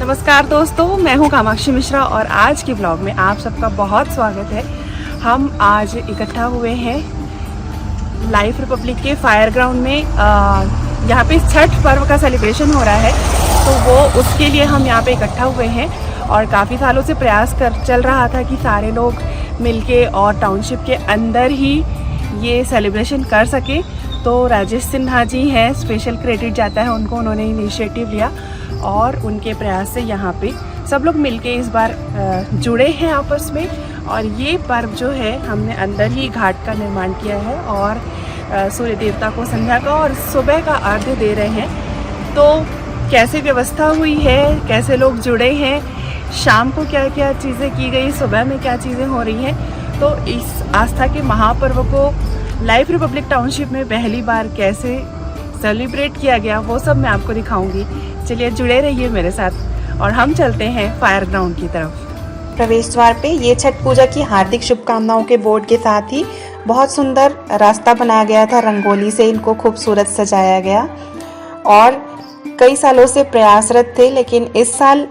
नमस्कार दोस्तों, मैं हूं कामाक्षी मिश्रा और आज के ब्लॉग में आप सबका बहुत स्वागत है। हम आज इकट्ठा हुए हैं लाइफ रिपब्लिक के फायर ग्राउंड में। यहाँ पे छठ पर्व का सेलिब्रेशन हो रहा है, तो वो उसके लिए हम यहाँ पे इकट्ठा हुए हैं। और काफ़ी सालों से प्रयास चल रहा था कि सारे लोग मिलके और टाउनशिप के अंदर ही ये सेलिब्रेशन कर सके। तो राजेश सिन्हा जी हैं, स्पेशल क्रेडिट जाता है उनको, उन्होंने इनिशिएटिव लिया और उनके प्रयास से यहाँ पे सब लोग मिलके इस बार जुड़े हैं आपस में। और ये पर्व जो है हमने अंदर ही घाट का निर्माण किया है और सूर्य देवता को संध्या का और सुबह का अर्घ्य दे रहे हैं। तो कैसे व्यवस्था हुई है, कैसे लोग जुड़े हैं, शाम को क्या क्या चीज़ें की गई, सुबह में क्या चीज़ें हो रही हैं, तो इस आस्था के महापर्व को लाइफ रिपब्लिक टाउनशिप में पहली बार कैसे सेलिब्रेट किया गया वो सब मैं आपको दिखाऊंगी। चलिए जुड़े रहिए मेरे साथ और हम चलते हैं फायर ग्राउंड की तरफ। प्रवेश द्वार पे ये छठ पूजा की हार्दिक शुभकामनाओं के बोर्ड के साथ ही बहुत सुंदर रास्ता बनाया गया था, रंगोली से इनको खूबसूरत सजाया गया। और कई सालों से प्रयासरत थे, लेकिन इस साल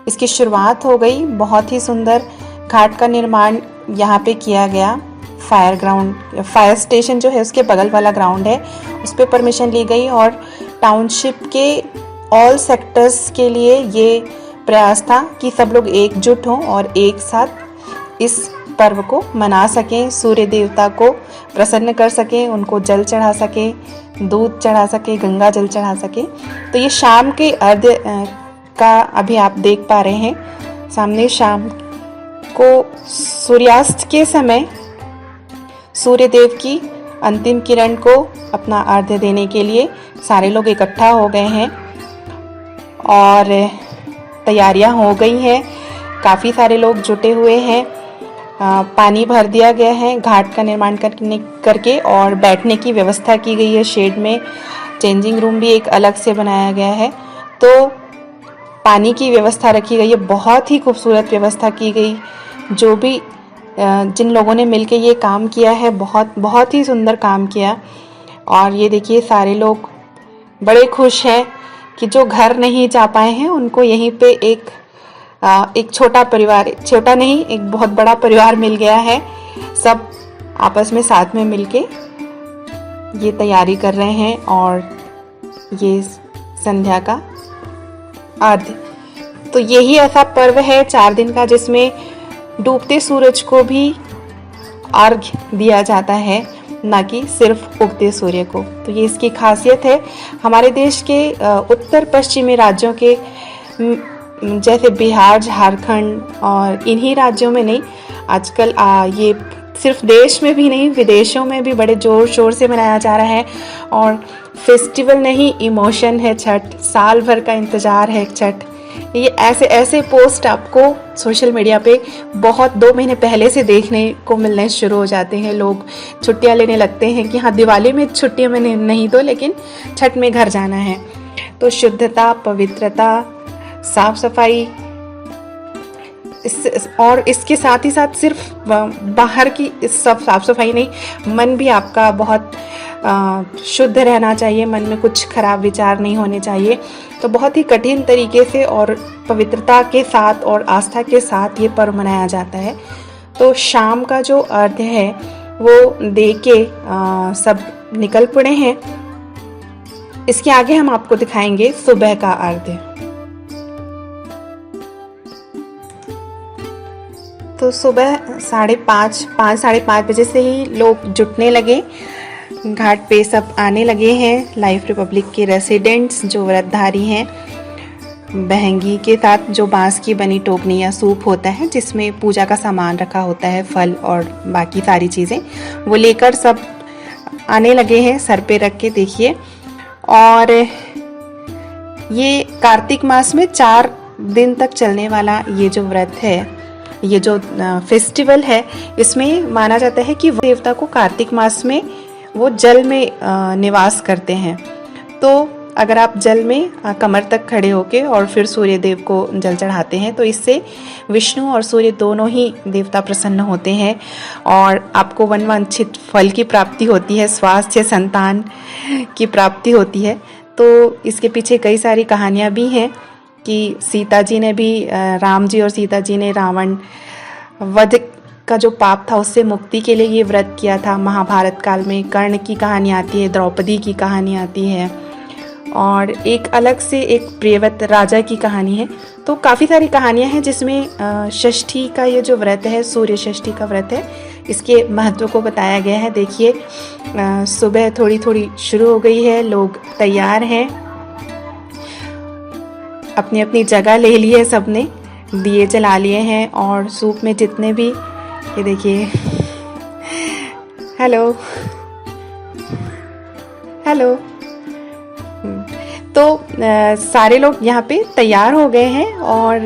इसकी शुरुआत हो गई। बहुत ही सुंदर घाट का निर्माण यहाँ पे किया गया। फायर ग्राउंड, फायर स्टेशन जो है उसके बगल वाला ग्राउंड है, उस पर परमिशन ली गई और टाउनशिप के ऑल सेक्टर्स के लिए ये प्रयास था कि सब लोग एकजुट हों और एक साथ इस पर्व को मना सकें, सूर्य देवता को प्रसन्न कर सकें, उनको जल चढ़ा सकें, दूध चढ़ा सकें, गंगा जल चढ़ा सकें। तो ये शाम के अर्घ्य का अभी आप देख पा रहे हैं सामने। शाम को सूर्यास्त के समय सूर्य देव की अंतिम किरण को अपना अर्घ्य देने के लिए सारे लोग इकट्ठा हो गए हैं और तैयारियां हो गई हैं। काफ़ी सारे लोग जुटे हुए हैं। पानी भर दिया गया है घाट का निर्माण करके और बैठने की व्यवस्था की गई है शेड में। चेंजिंग रूम भी एक अलग से बनाया गया है, तो पानी की व्यवस्था रखी गई है। बहुत ही खूबसूरत व्यवस्था की गई। जो भी जिन लोगों ने मिलके ये काम किया है, बहुत ही सुंदर काम किया। और ये देखिए सारे लोग बड़े खुश हैं कि जो घर नहीं जा पाए हैं उनको यहीं पे एक छोटा परिवार, छोटा नहीं एक बहुत बड़ा परिवार मिल गया है। सब आपस में साथ में मिलके ये तैयारी कर रहे हैं और ये संध्या का अर्घ्य। तो यही ऐसा पर्व है 4 दिन का जिसमें डूबते सूरज को भी अर्घ्य दिया जाता है, ना कि सिर्फ उगते सूर्य को। तो ये इसकी खासियत है। हमारे देश के उत्तर पश्चिमी राज्यों के जैसे बिहार, झारखंड और इन्हीं राज्यों में नहीं, आजकल ये सिर्फ देश में भी नहीं विदेशों में भी बड़े जोर शोर से मनाया जा रहा है। और फेस्टिवल नहीं, इमोशन है छठ। साल भर का इंतजार है छठ। ये ऐसे पोस्ट आपको सोशल मीडिया पे बहुत 2 महीने पहले से देखने को मिलने शुरू हो जाते हैं। लोग छुट्टियां लेने लगते हैं कि हाँ दिवाली में छुट्टियां में नहीं तो लेकिन छठ में घर जाना है। तो शुद्धता, पवित्रता, साफ सफाई, और इसके साथ ही साथ सिर्फ बाहर की सब साफ सफाई नहीं, मन भी आपका बहुत शुद्ध रहना चाहिए। मन में कुछ खराब विचार नहीं होने चाहिए। तो बहुत ही कठिन तरीके से और पवित्रता के साथ और आस्था के साथ ये पर्व मनाया जाता है। तो शाम का जो अर्घ्य है वो दे के सब निकल पड़े हैं। इसके आगे हम आपको दिखाएंगे सुबह का अर्घ्य। तो सुबह 5:30 साढ़े 5 बजे से ही लोग जुटने लगे। घाट पे सब आने लगे हैं। लाइफ रिपब्लिक के रेसिडेंट्स जो व्रतधारी हैं, बहंगी के साथ जो बांस की बनी टोकनी या सूप होता है जिसमें पूजा का सामान रखा होता है, फल और बाकी सारी चीज़ें, वो लेकर सब आने लगे हैं सर पे रख के। देखिए, और ये कार्तिक मास में 4 दिन तक चलने वाला ये जो व्रत है, ये जो फेस्टिवल है, इसमें माना जाता है कि देवता को कार्तिक मास में वो जल में निवास करते हैं। तो अगर आप जल में कमर तक खड़े होके और फिर सूर्य देव को जल चढ़ाते हैं तो इससे विष्णु और सूर्य दोनों ही देवता प्रसन्न होते हैं और आपको मनवांछित फल की प्राप्ति होती है, स्वास्थ्य, संतान की प्राप्ति होती है। तो इसके पीछे कई सारी कहानियाँ भी हैं कि सीता जी ने भी राम जी और सीता जी ने रावण वध का जो पाप था उससे मुक्ति के लिए ये व्रत किया था। महाभारत काल में कर्ण की कहानी आती है, द्रौपदी की कहानी आती है और एक अलग से एक प्रियव्रत राजा की कहानी है। तो काफ़ी सारी कहानियाँ हैं जिसमें षष्ठी का ये जो व्रत है, सूर्य षष्ठी का व्रत है, इसके महत्व को बताया गया है। देखिए सुबह थोड़ी थोड़ी शुरू हो गई है, लोग तैयार हैं, अपनी अपनी जगह ले ली है, सबने दिए जला लिए हैं और सूप में जितने भी, ये देखिए, हेलो हेलो, तो सारे लोग यहाँ पे तैयार हो गए हैं और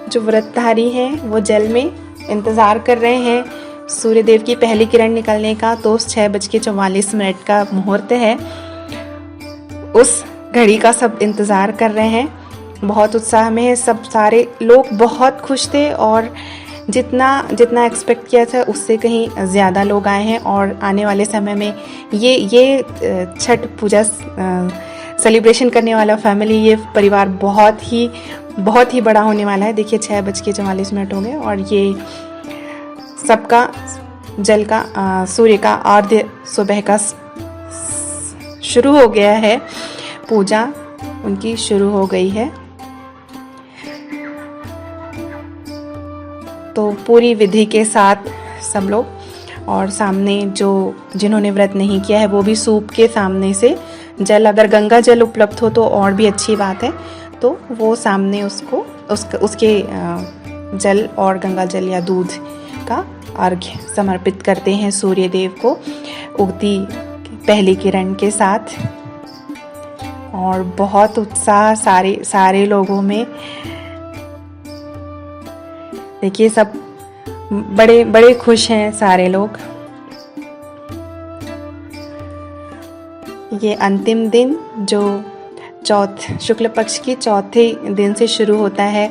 जो व्रतधारी हैं वो जल में इंतज़ार कर रहे हैं सूर्यदेव की पहली किरण निकलने का। तो 6:44 का मुहूर्त है, उस घड़ी का सब इंतज़ार कर रहे हैं। बहुत उत्साह में है सब, सारे लोग बहुत खुश थे और जितना एक्सपेक्ट किया था उससे कहीं ज़्यादा लोग आए हैं। और आने वाले समय में ये छठ पूजा सेलिब्रेशन करने वाला फैमिली, ये परिवार बहुत ही बड़ा होने वाला है। देखिए 6:44 हो गए और ये सबका जल का सूर्य का आर्ध्य सुबह का शुरू हो गया है, पूजा उनकी शुरू हो गई है। तो पूरी विधि के साथ सब लोग, और सामने जिन्होंने व्रत नहीं किया है वो भी सूप के सामने से जल, अगर गंगा जल उपलब्ध हो तो और भी अच्छी बात है, तो वो सामने उसके जल और गंगा जल या दूध का अर्घ्य समर्पित करते हैं सूर्य देव को उगती पहली किरण के साथ। और बहुत उत्साह सारे लोगों में, देखिए सब बड़े खुश हैं सारे लोग। ये अंतिम दिन जो शुक्ल पक्ष की चौथे दिन से शुरू होता है,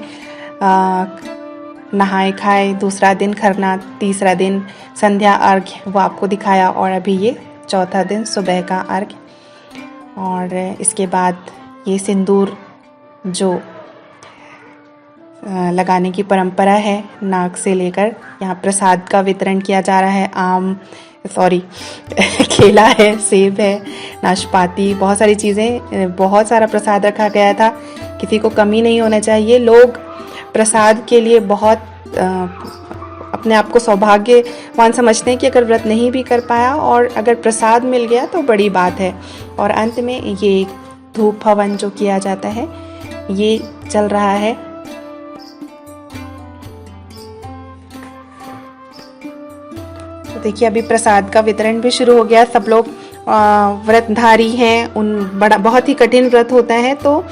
नहाए खाए, दूसरा दिन खरना, तीसरा दिन संध्या अर्घ्य, वो आपको दिखाया, और अभी ये चौथा दिन सुबह का अर्घ्य। और इसके बाद ये सिंदूर जो लगाने की परंपरा है, नाक से लेकर यहाँ प्रसाद का वितरण किया जा रहा है। केला है, सेब है, नाशपाती, बहुत सारी चीज़ें, बहुत सारा प्रसाद रखा गया था, किसी को कमी नहीं होना चाहिए। लोग प्रसाद के लिए बहुत अपने आप को सौभाग्यवान समझते हैं कि अगर व्रत नहीं भी कर पाया और अगर प्रसाद मिल गया तो बड़ी बात है। और अंत में ये धूप हवन जो किया जाता है ये चल रहा है। तो देखिए अभी प्रसाद का वितरण भी शुरू हो गया। सब लोग व्रतधारी हैं, बहुत ही कठिन व्रत होता है, तो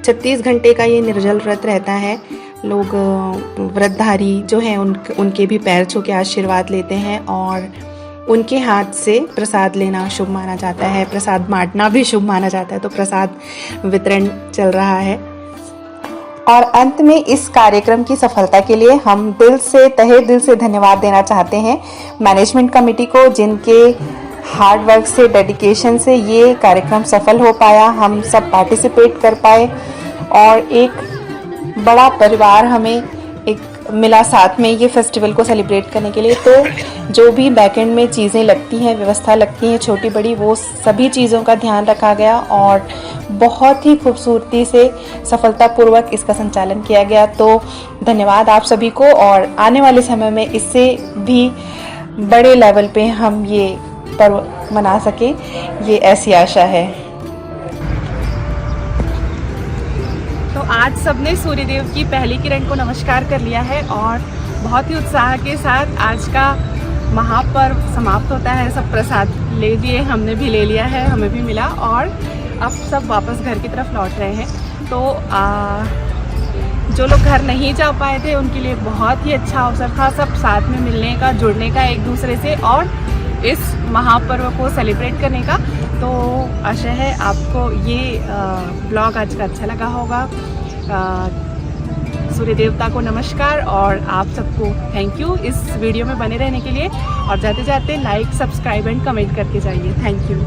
36 घंटे का ये निर्जल व्रत रहता है। लोग व्रतधारी जो हैं उनके भी पैर छू के आशीर्वाद लेते हैं और उनके हाथ से प्रसाद लेना शुभ माना जाता है, प्रसाद बांटना भी शुभ माना जाता है। तो प्रसाद वितरण चल रहा है। और अंत में इस कार्यक्रम की सफलता के लिए हम तहे दिल से धन्यवाद देना चाहते हैं मैनेजमेंट कमेटी को, जिनके हार्ड वर्क से, डेडिकेशन से ये कार्यक्रम सफल हो पाया, हम सब पार्टिसिपेट कर पाए और एक बड़ा परिवार हमें एक मिला साथ में ये फेस्टिवल को सेलिब्रेट करने के लिए। तो जो भी बैकएंड में चीज़ें लगती हैं, व्यवस्था लगती हैं छोटी बड़ी, वो सभी चीज़ों का ध्यान रखा गया और बहुत ही खूबसूरती से सफलतापूर्वक इसका संचालन किया गया। तो धन्यवाद आप सभी को, और आने वाले समय में इससे भी बड़े लेवल पे हम ये पर्व मना सकें, ये ऐसी आशा है। तो आज सबने सूर्यदेव की पहली किरण को नमस्कार कर लिया है और बहुत ही उत्साह के साथ आज का महापर्व समाप्त होता है। सब प्रसाद ले दिए, हमने भी ले लिया है, हमें भी मिला, और अब सब वापस घर की तरफ लौट रहे हैं। तो जो लोग घर नहीं जा पाए थे उनके लिए बहुत ही अच्छा अवसर था सब साथ में मिलने का, जुड़ने का एक दूसरे से और इस महापर्व को सेलिब्रेट करने का। तो आशा है आपको ये ब्लॉग आज का अच्छा लगा होगा। सूर्य देवता को नमस्कार और आप सबको थैंक यू इस वीडियो में बने रहने के लिए, और जाते जाते लाइक, सब्सक्राइब एंड कमेंट करके जाइए। Thank you.